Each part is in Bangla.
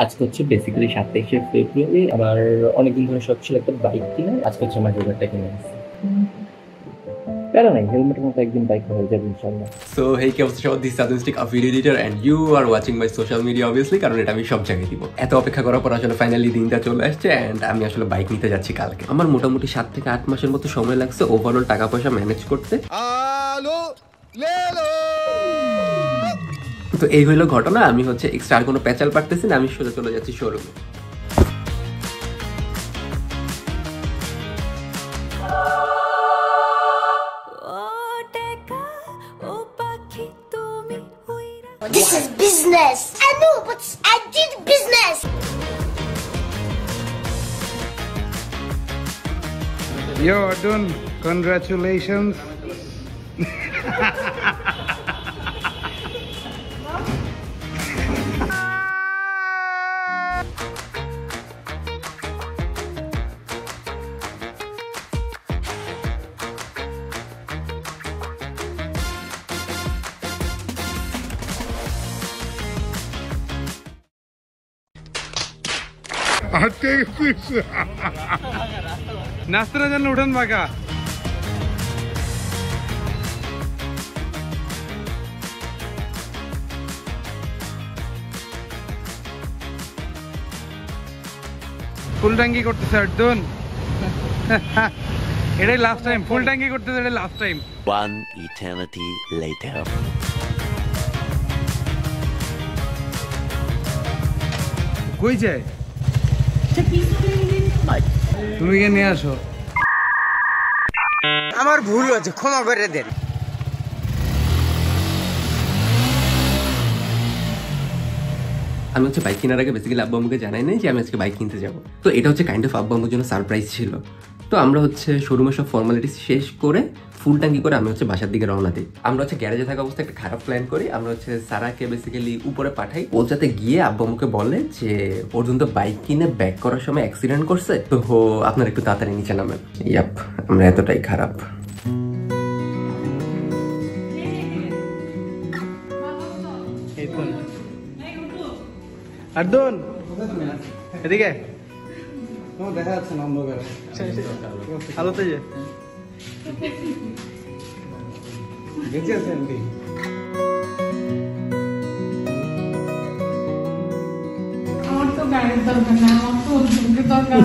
আজকে হচ্ছে বেসিক্যালি 27শে ফেব্রুয়ারি। আমার অনেকদিন ধরে শখ ছিল একটা বাইক কেনার। আজকে হচ্ছে আমার হেলমেটটা কিনে নিচ্ছি। প্যারা নাই, হেলমেটের মতো একদিন বাইক হয়ে যাবে ইনশাল্লাহ। সো হেই কি অবস্থা সবার, দিস সাদুনস্টিক a video editor and you are watching my social media obviously, কারণ এটা আমি সব জায়গায় দিব। এত অপেক্ষা করার পর আসলে ফাইনালি দিনটা চলে আসছে এন্ড আমি আসলে বাইক নিতে যাচ্ছি কালকে। আমার মোটামুটি 7 থেকে 8 মাসের মতো সময় লাগছে ওভারঅল টাকা পয়সা ম্যানেজ করতে। তো এই হইলো ঘটনা। আমি হচ্ছে এক্সট্রা আর কোনো প্যাচাল পারতেছি না, আমি সোজা চলে যাচ্ছি শোরুমে। This is business. I know, but I did business. Yo, Arjun, congratulations. নাস্তার জন্য উঠান বাঁকা। ফুল ট্যাঙ্কি করতেছে অর্জুন। এটাই লাস্ট টাইম ফুল ট্যাঙ্কি করতেছে, এটাই last time. One eternity later. কই যায়? তুমি কে নিয়ে আসো? আমার ভুল হয়েছে, ক্ষমা করে দেন। আমি হচ্ছে বাইক কেনার আগে বেসিক্যালি আব্বু আম্মুকে জানাই নাই যে আমি আজকে বাইক কিনতে যাবো। তো এটা হচ্ছে কাইন্ড অফ আব্বু আম্মুর জন্য সারপ্রাইজ ছিল। তো আমরা হচ্ছে শোরুমের সব ফর্মালিটিস শেষ করে ফুল ট্যাঙ্কি করে আমি হচ্ছে বাসার দিকে রওনা দিই। আমরা হচ্ছে গ্যারেজে থাকা অবস্থায় একটা খারাপ প্ল্যান করি। আমরা হচ্ছে সারাকে বেসিক্যালি উপরে পাঠাই, ও যাতে গিয়ে আব্বু আম্মুকে বলে যে অর্জুন তো বাইক কিনে ব্যাক করার সময় অ্যাক্সিডেন্ট করছে, তো আপনার একটু তাড়াতাড়ি নিচে নামেন। ইয়াপ, আমরা এতটাই খারাপ। আর্জুন এদিকে দেখা যাচ্ছে না অন্ধকার আলোতে যে বেঁচে আছে এমনি। আমার তো গাড়ির দরকার না, আমার তো অর্জুনের দরকার।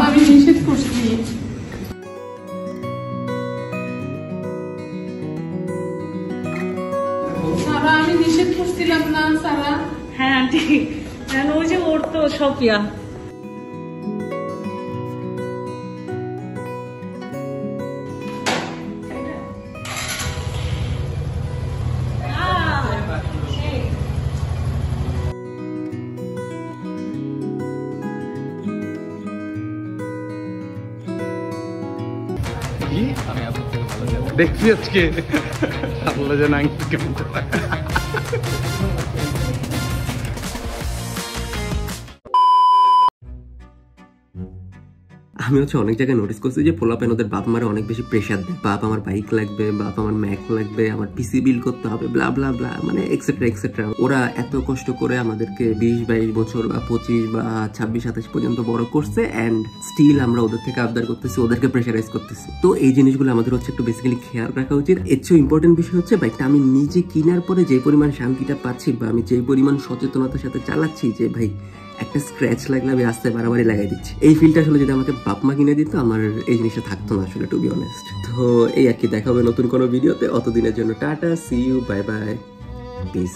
আমি নিষেধ করছি। সারা আমি নিষেধ করছিলাম না সারা। হ্যাঁ ঠিক, ওই যে ওর তো সফিয়া। দেখছি আজকে আল্লাহ জানে কেমন। আমি হচ্ছে অনেক জায়গায় নোটিস করছি যে পোলাপেন ওদের বাপ মারা অনেক বেশি প্রেশার দেয়। বাপ আমার বাইক লাগবে, বাপ আমার ম্যাক লাগবে, আমার পিসি বিল করতে হবে, ব্লা ব্লা ব্লা, মানে এক্সেট্রা এক্সেট্রা। ওরা এত কষ্ট করে আমাদেরকে 20-22 বছর বা 25 বা 26-27 পর্যন্ত বড় করছে অ্যান্ড স্টিল আমরা ওদের থেকে আবদার করতেছি, ওদেরকে প্রেশারাইজ করতেছি। তো এই জিনিসগুলো আমাদের হচ্ছে একটু বেসিক্যালি খেয়াল রাখা উচিত। এর চেয়ে ইম্পর্টেন্ট বিষয় হচ্ছে বাইকটা আমি নিজে কেনার পরে যে পরিমাণ শান্তিটা পাচ্ছি বা আমি যে পরিমাণ সচেতনতার সাথে চালাচ্ছি যে ভাই একটা স্ক্র্যাচ লাগলে আমি রাস্তায় বাড়াবাড়ি লাগাই দিচ্ছি, এই ফিলটা আসলে যদি আমাকে বাপ মা কিনে দিত আমার এই জিনিসটা থাকতো না আসলে, টু বি অনেস্ট। তো এই আর কি, দেখা হবে নতুন কোনো ভিডিওতে। অতদিনের জন্য tata, see you, bye bye, piece.